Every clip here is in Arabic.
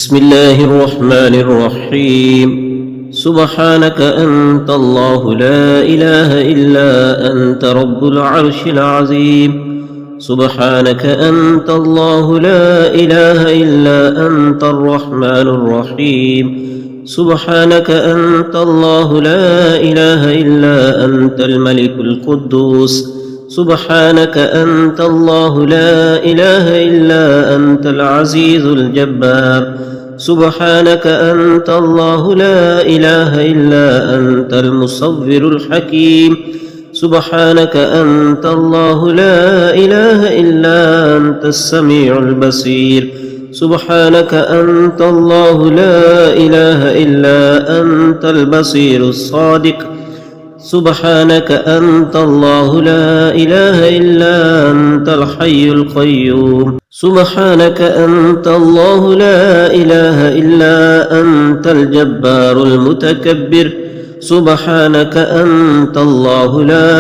بسم الله الرحمن الرحيم. سبحانك أنت الله لا إله إلا أنت رب العرش العظيم. سبحانك أنت الله لا إله إلا أنت الرحمن الرحيم. سبحانك أنت الله لا إله إلا أنت الملك القدوس. سبحانك أنت الله لا إله إلا أنت العزيز الجبار. سبحانك أنت الله لا إله إلا أنت المصور الحكيم. سبحانك أنت الله لا إله إلا أنت السميع البصير. سبحانك أنت الله لا إله إلا أنت البصير الصادق. سبحانك أنت الله لا إله إلا أنت الحي القيوم. سبحانك أنت الله لا إله إلا أنت الجبار المتكبر. سبحانك أنت الله لا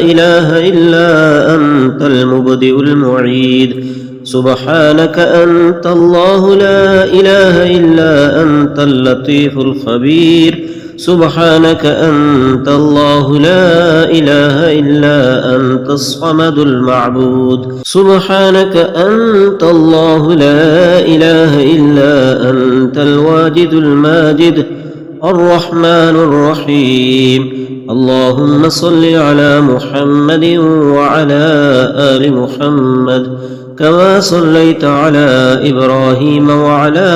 إله إلا أنت المبدئ المعيد. سبحانك أنت الله لا إله إلا أنت اللطيف الخبير. سبحانك أنت الله لا إله إلا أنت الصمد المعبود. سبحانك أنت الله لا إله إلا أنت الواجد الماجد الرحمن الرحيم. اللهم صل على محمد وعلى آل محمد كما صليت على إبراهيم وعلى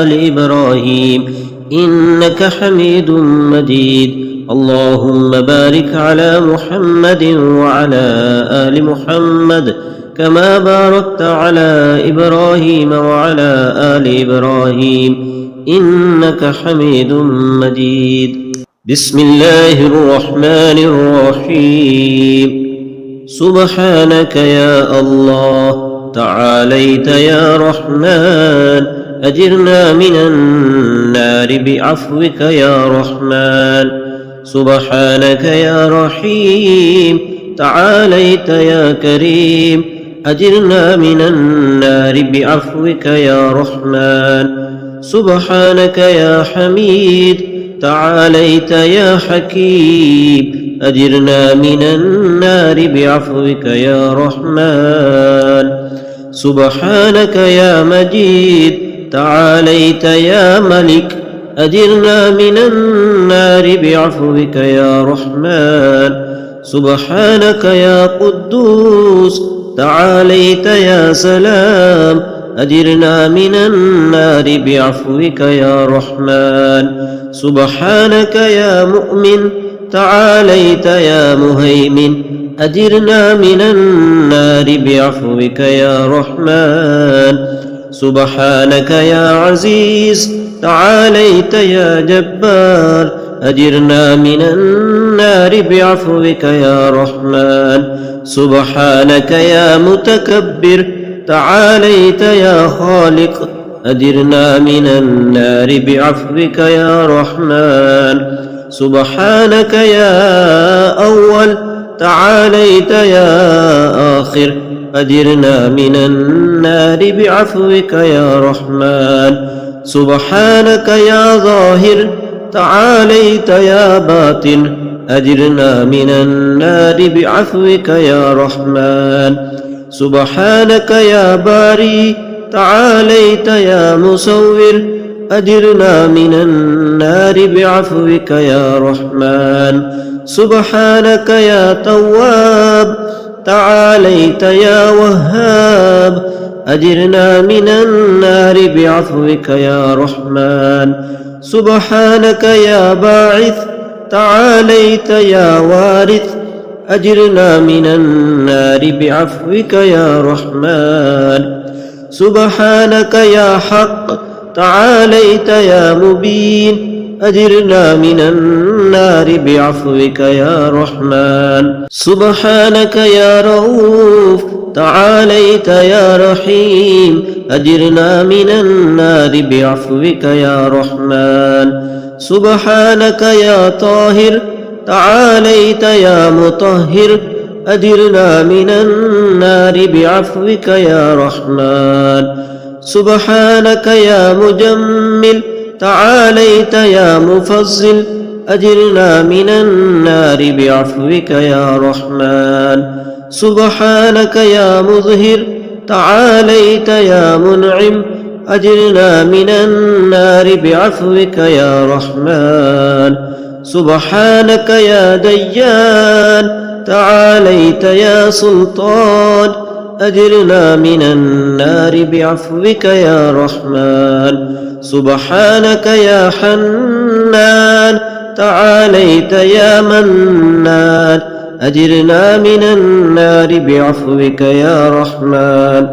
آل إبراهيم إنك حميد مجيد. اللهم بارك على محمد وعلى آل محمد كما باركت على إبراهيم وعلى آل إبراهيم إنك حميد مجيد. بسم الله الرحمن الرحيم. سبحانك يا الله تعاليت يا رحمن أجرنا من النار بعفوك يا رحمن. سبحانك يا رحيم تعاليت يا كريم أجرنا من النار بعفوك يا رحمن. سبحانك يا حميد تعاليت يا حكيم أجرنا من النار بعفوك يا رحمن. سبحانك يا مجيد تعاليت يا ملك أجرنا من النار بعفوك يا رحمن. سبحانك يا قدوس تعاليت يا سلام أجرنا من النار بعفوك يا رحمن. سبحانك يا مؤمن تعاليت يا مهيمن أجرنا من النار بعفوك يا رحمن. سبحانك يا عزيز تعاليت يا جبار أجرنا من النار بعفوك يا رحمن. سبحانك يا متكبر تعاليت يا خالق أجرنا من النار بعفوك يا رحمن. سبحانك يا أول تعاليت يا آخر أجرنا من النار بعفوك يا رحمن. سبحانك يا ظاهر تعاليت يا باطن أجرنا من النار بعفوك يا رحمن. سبحانك يا باري تعاليت يا مصور أجرنا من النار بعفوك يا رحمن. سبحانك يا تواب تعاليت يا وهاب أجرنا من النار بعفوك يا رحمن. سبحانك يا باعث تعاليت يا وارث أجرنا من النار بعفوك يا رحمن. سبحانك يا حق تعاليت يا مبين أجرنا من النار بعفوك يا رحمن. سبحانك يا رؤوف تعاليت يا رحيم أجرنا من النار بعفوك يا رحمن. سبحانك يا طاهر تعاليت يا مطهر أجرنا من النار بعفوك يا رحمن. سبحانك يا مجمل تعاليت يا مفضل أجرنا من النار بعفوك يا رحمن سبحانك يا مظهر تعاليت يا منعم أجرنا من النار بعفوك يا رحمن سبحانك يا ديان تعاليت يا سلطان أجرنا من النار بعفوك يا رحمن سبحانك يا حنان تعاليت يا منان أجرنا من النار بعفوك يا رحمن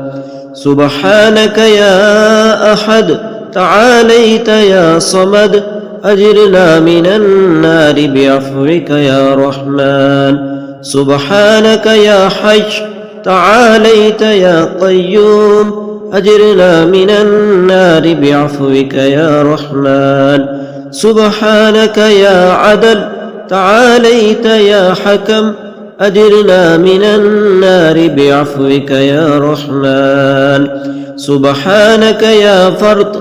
سبحانك يا أحد تعاليت يا صمد أجرنا من النار بعفوك يا رحمن سبحانك يا حي تعاليت يا قيوم أجرنا من النار بعفوك يا رحمن سبحانك يا عدل تعاليت يا حكم أجرنا من النار بعفوك يا رحمن سبحانك يا فرد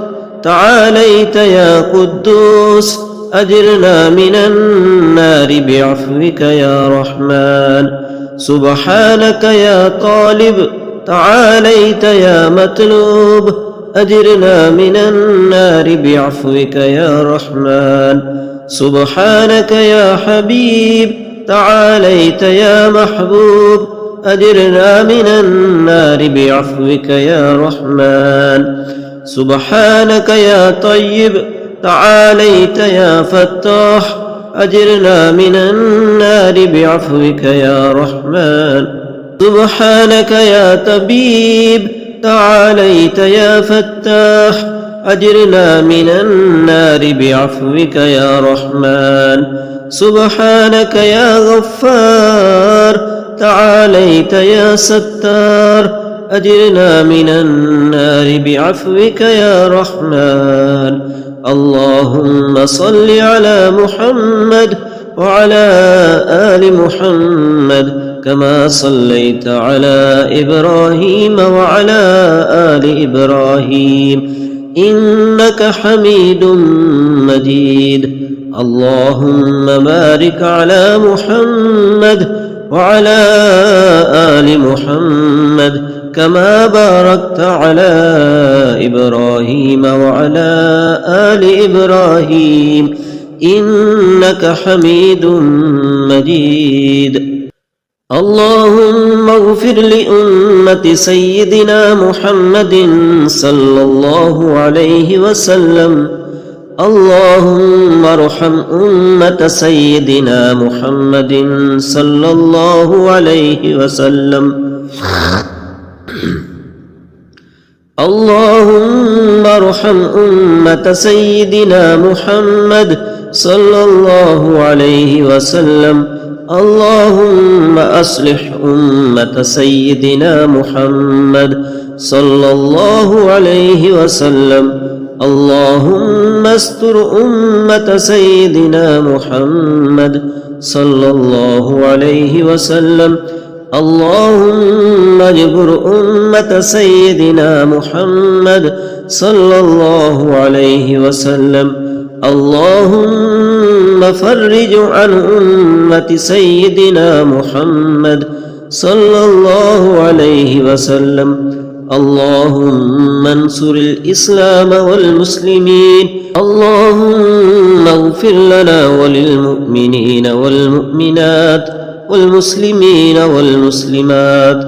تعاليت يا قدوس أجرنا من النار بعفوك يا رحمن سبحانك يا طالب تعاليت يا مطلوب أجرنا من النار بعفوك يا رحمن سبحانك يا حبيب تعاليت يا محبوب أجرنا من النار بعفوك يا رحمن سبحانك يا طيب تعاليت يا فتاح أجرنا من النار بعفوك يا رحمن سبحانك يا طبيب تعاليت يا فتاح أجرنا من النار بعفوك يا رحمن سبحانك يا غفار تعاليت يا ستار أجرنا من النار بعفوك يا رحمن اللهم صل على محمد وعلى آل محمد كما صليت على إبراهيم وعلى آل إبراهيم إنك حميد مجيد اللهم بارك على محمد وعلى آل محمد كما باركت على إبراهيم وعلى آل إبراهيم إنك حميد مجيد اللهم اغفر لأمة سيدنا محمد صلى الله عليه وسلم اللهم ارحم أمة سيدنا محمد صلى الله عليه وسلم اللهم ارحم أمة سيدنا محمد صلى الله عليه وسلم اللهم أصلح أمة سيدنا محمد صلى الله عليه وسلم اللهم استر أمة سيدنا محمد صلى الله عليه وسلم اللهم اجبر أمة سيدنا محمد صلى الله عليه وسلم اللهم فرج عن أمة سيدنا محمد صلى الله عليه وسلم اللهم انصر الإسلام والمسلمين اللهم اغفر لنا وللمؤمنين والمؤمنات والمسلمين والمسلمات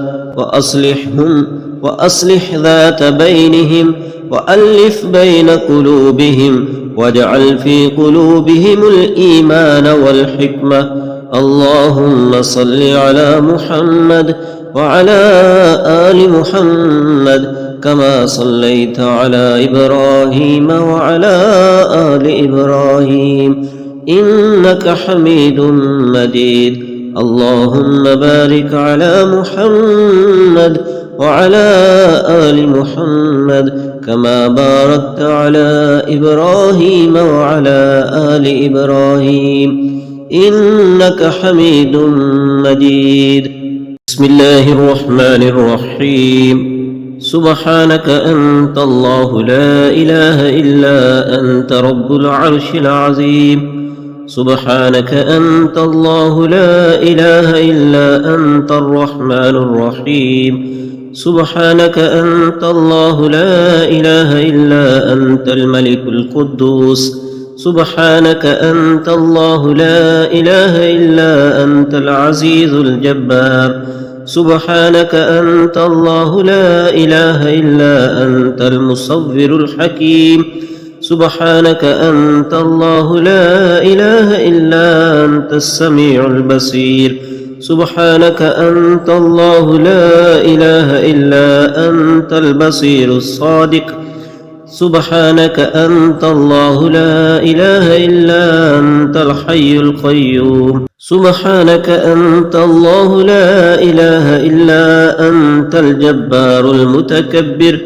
وأصلح ذات بينهم وألف بين قلوبهم واجعل في قلوبهم الإيمان والحكمة اللهم صل على محمد وعلى آل محمد كما صليت على إبراهيم وعلى آل إبراهيم إنك حميد مجيد اللهم بارك على محمد وعلى آل محمد كما باركت على إبراهيم وعلى آل إبراهيم إنك حميد مجيد بسم الله الرحمن الرحيم سبحانك أنت الله لا إله إلا أنت رب العرش العظيم سبحانك أنت الله لا إله إلا أنت الرحمن الرحيم سبحانك أنت الله لا إله إلا أنت الملك القدوس سبحانك أنت الله لا إله إلا أنت العزيز الجبار سبحانك أنت الله لا إله إلا أنت المصور الحكيم سبحانك أنت الله لا إله إلا أنت السميع البصير سبحانك أنت الله لا إله إلا أنت البصير الصادق سبحانك أنت الله لا إله إلا أنت الحي القيوم سبحانك أنت الله لا إله إلا أنت الجبار المتكبر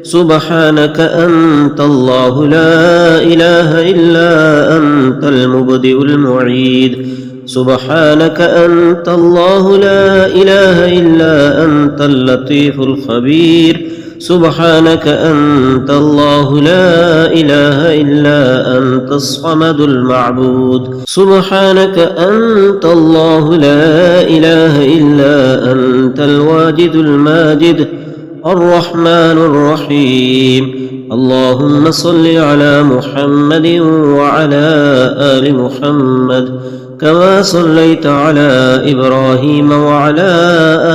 سبحانك أنت الله لا إله إلا أنت المبدئ المعيد سبحانك أنت الله لا إله إلا أنت اللطيف الخبير سبحانك أنت الله لا إله إلا أنت الصمد المعبود سبحانك أنت الله لا إله إلا أنت الواجد الماجد الرحمن الرحيم اللهم صل على محمد وعلى آل محمد كما صليت على إبراهيم وعلى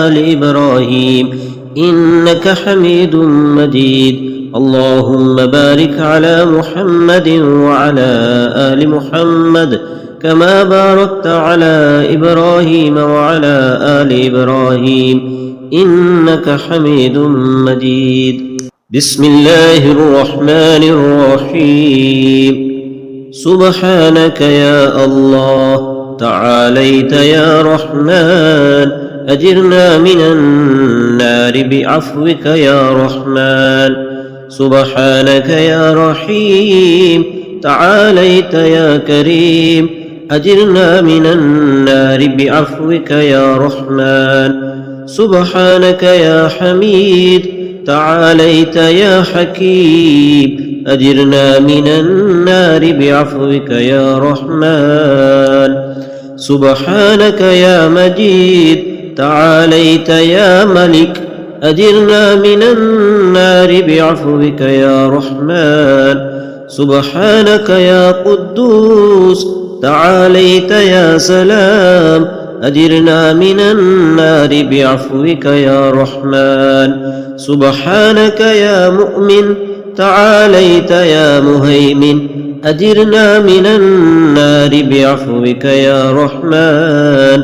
آل إبراهيم إنك حميد مجيد اللهم بارك على محمد وعلى آل محمد كما باركت على إبراهيم وعلى آل إبراهيم إنك حميد مجيد بسم الله الرحمن الرحيم سبحانك يا الله تعاليت يا رحمن أجرنا من النار بعفوك يا رحمن سبحانك يا رحيم تعاليت يا كريم أجرنا من النار بعفوك يا رحمن سبحانك يا حميد تعاليت يا حكيم أجرنا من النار بعفوك يا رحمن سبحانك يا مجيد تعاليت يا ملك أجرنا من النار بعفوك يا رحمن سبحانك يا قدوس تعاليت يا سلام أجرنا من النار بعفوك يا رحمن سبحانك يا مؤمن تعاليت يا مهيمن أجرنا من النار بعفوك يا رحمن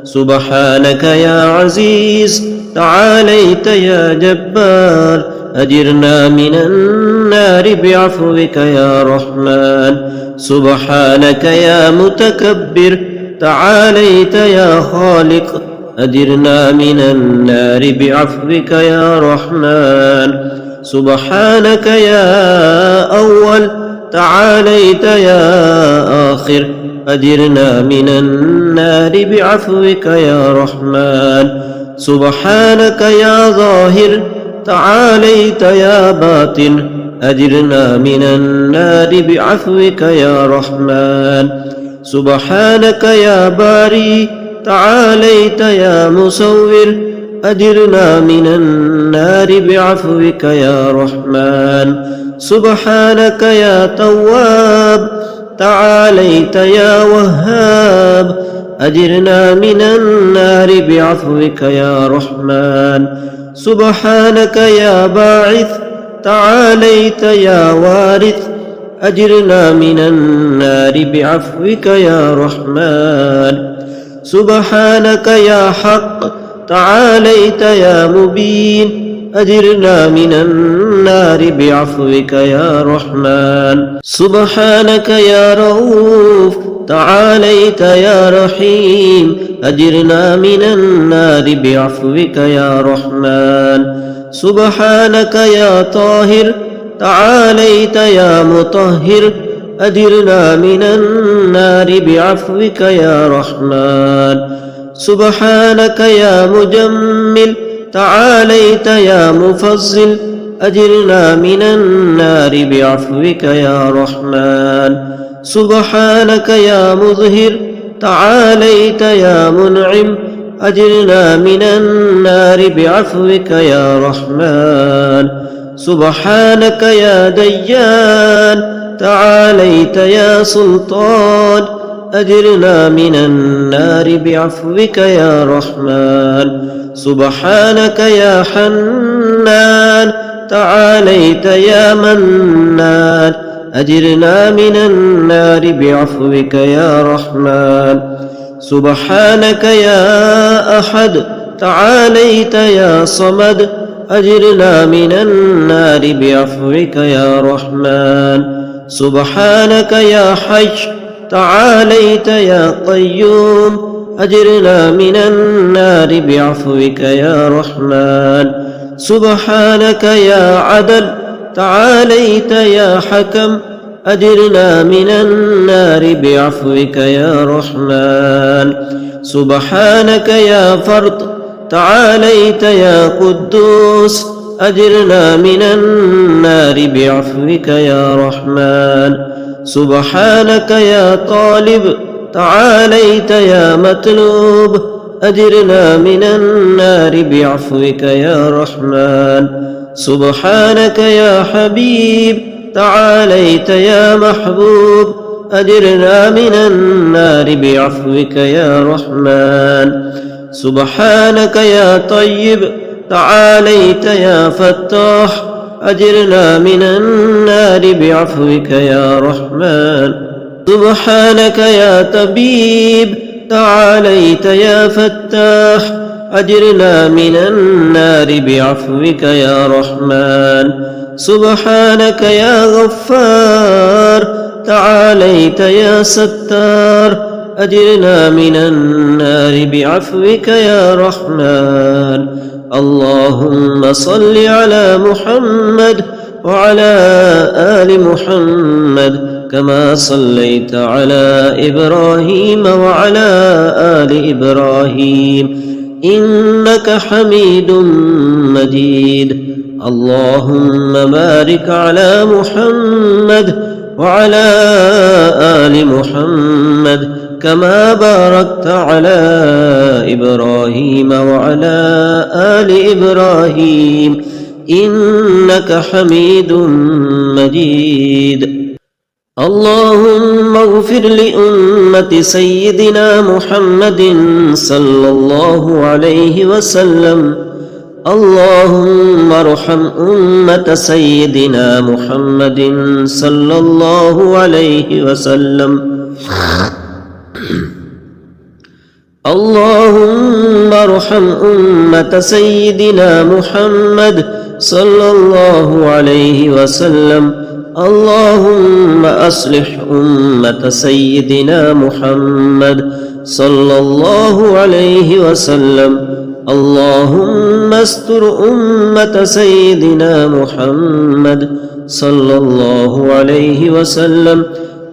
سبحانك يا عزيز تعاليت يا جبار أجرنا من النار بعفوك يا رحمن سبحانك يا متكبر تعاليت يا خالق أجرنا من النار بعفوك يا رحمن سبحانك يا أول تعاليت يا آخر أجرنا من النار بعفوك يا رحمن سبحانك يا ظاهر تعاليت يا باطن أجرنا من النار بعفوك يا رحمن سبحانك يا باري تعاليت يا مصور أجرنا من النار بعفوك يا رحمن سبحانك يا تواب تعاليت يا وهاب أجرنا من النار بعفوك يا رحمن سبحانك يا باعث تعاليت يا وارث أجرنا من النار بعفوك يا رحمن سبحانك يا حق تعاليت يا مبين أجرنا من النار بعفوك يا رحمن سبحانك يا رؤوف تعاليت يا رحيم أجرنا من النار بعفوك يا رحمن سبحانك يا طاهر تعاليت يا مطهر أجرنا من النار بعفوك يا رحمن سبحانك يا مجمل تعاليت يا مفضل أجرنا من النار بعفوك يا رحمن سبحانك يا مظهر تعاليت يا منعم أجرنا من النار بعفوك يا رحمن سبحانك يا ديان تعاليت يا سلطان أجرنا من النار بعفوك يا رحمن سبحانك يا حنان تعاليت يا منان أجرنا من النار بعفوك يا رحمن سبحانك يا أحد تعاليت يا صمد أجرنا من النار بعفوك يا رحمن سبحانك يا حي تعاليت يا قيوم أجرنا من النار بعفوك يا رحمن سبحانك يا عدل تعاليت يا حكم أجرنا من النار بعفوك يا رحمن سبحانك يا فرد تعاليت يا قدوس أجرنا من النار بعفوك يا رحمن سبحانك يا طالب تعاليت يا مطلوب أجرنا من النار بعفوك يا رحمن سبحانك يا حبيب تعاليت يا محبوب أجرنا من النار بعفوك يا رحمن سبحانك يا طيب تعاليت يا فتاح أجرنا من النار بعفوك يا رحمن سبحانك يا طبيب تعاليت يا فتاح أجرنا من النار بعفوك يا رحمن سبحانك يا غفار تعاليت يا ستار أجرنا من النار بعفوك يا رحمن اللهم صل على محمد وعلى آل محمد كما صليت على إبراهيم وعلى آل إبراهيم إنك حميد مجيد اللهم بارك على محمد وعلى آل محمد كما باركت على إبراهيم وعلى آل إبراهيم إنك حميد مجيد اللهم اغفر لأمة سيدنا محمد صلى الله عليه وسلم اللهم ارحم أمة سيدنا محمد صلى الله عليه وسلم اللهم ارحم أمة سيدنا محمد صلى الله عليه وسلم اللهم أصلح أمة سيدنا محمد صلى الله عليه وسلم اللهم استر أمة سيدنا محمد صلى الله عليه وسلم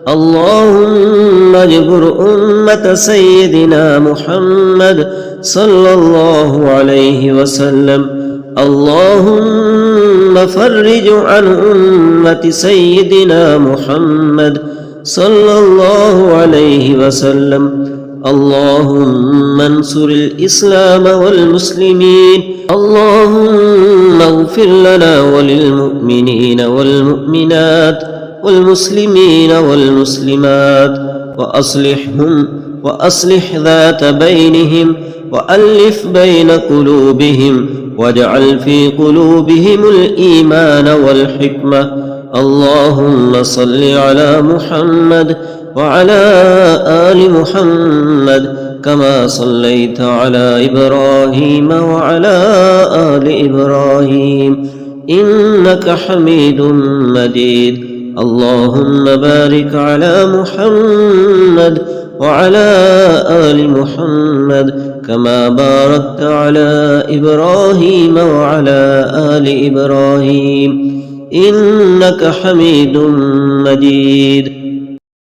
اللهم اجبر أمة سيدنا محمد صلى الله عليه وسلم اللهم فرج عن أمة سيدنا محمد صلى الله عليه وسلم اللهم انصر الإسلام والمسلمين اللهم اغفر لنا وللمؤمنين والمؤمنات والمسلمين والمسلمات وأصلح ذات بينهم وألف بين قلوبهم واجعل في قلوبهم الإيمان والحكمة اللهم صل على محمد وعلى آل محمد كما صليت على إبراهيم وعلى آل إبراهيم إنك حميد مجيد اللهم بارك على محمد وعلى آل محمد كما باركت على إبراهيم وعلى آل إبراهيم إنك حميد مجيد